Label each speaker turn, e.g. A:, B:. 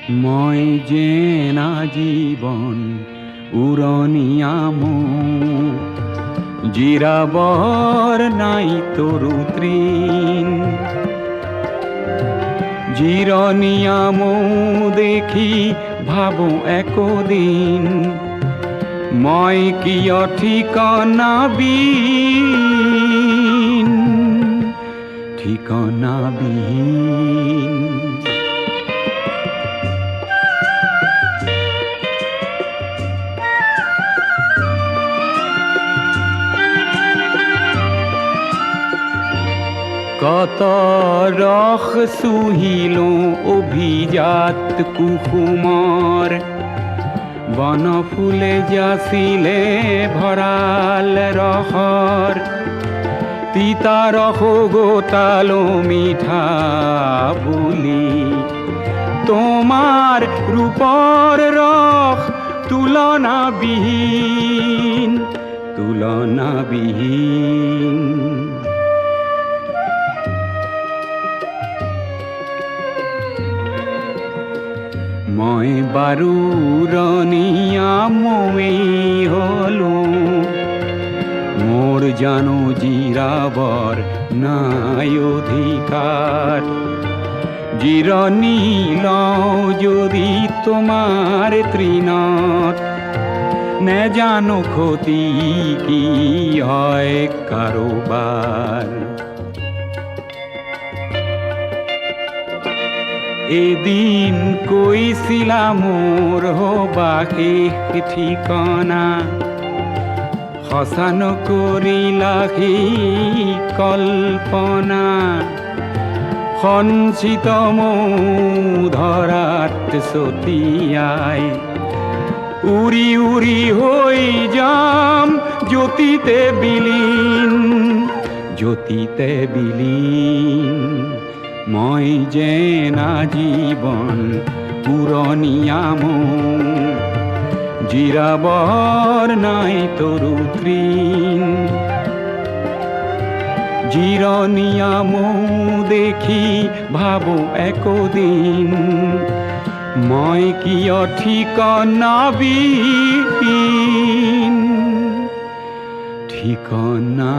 A: মই যেন আজীবন উৰণীয়ামো জিৰাবৰ নাই তৰু তৃণ জিৰণীয়ামো দেখি ভাবোঁ একদিন মই কিয় ঠিকনাবিহীন ঠিকনাবিহীন কত ৰস চুহিলো অভিজাত কুসুমৰ বন ফুলে যাচিলে ভৰাল ৰসৰ তিতা ৰস গোটালো মিঠা বুলি তোমাৰ ৰূপৰ ৰস তুলনাবিহীন তুলনাবিহীন মই বাৰু উৰণীয়ামৈ হলোঁ মোৰ জানো জিৰাবৰ নাই অধিকাৰ জিৰণি লওঁ যদি তোমাৰ তৃণত নেজানো ক্ষতি কি হয় কাৰোবাৰ এদিন কৈছিলা মোৰ হবা শেষ ঠিকনা সঁচা নকৰিলা সেই কল্পনা সঞ্চিত ধৰাত ছটিয়াই উৰি উৰি হৈ যাম জ্যোতিতে বিলীন জ্যোতিতে বিলীন মই যেন আজীবন উৰণীয়ামো জিৰাবৰ নাই তৰু তৃণ জিৰণীয়ামো দেখি ভাবোঁ একদিন মই কিয় ঠিকনাবিহীন ঠিকনাবিহীন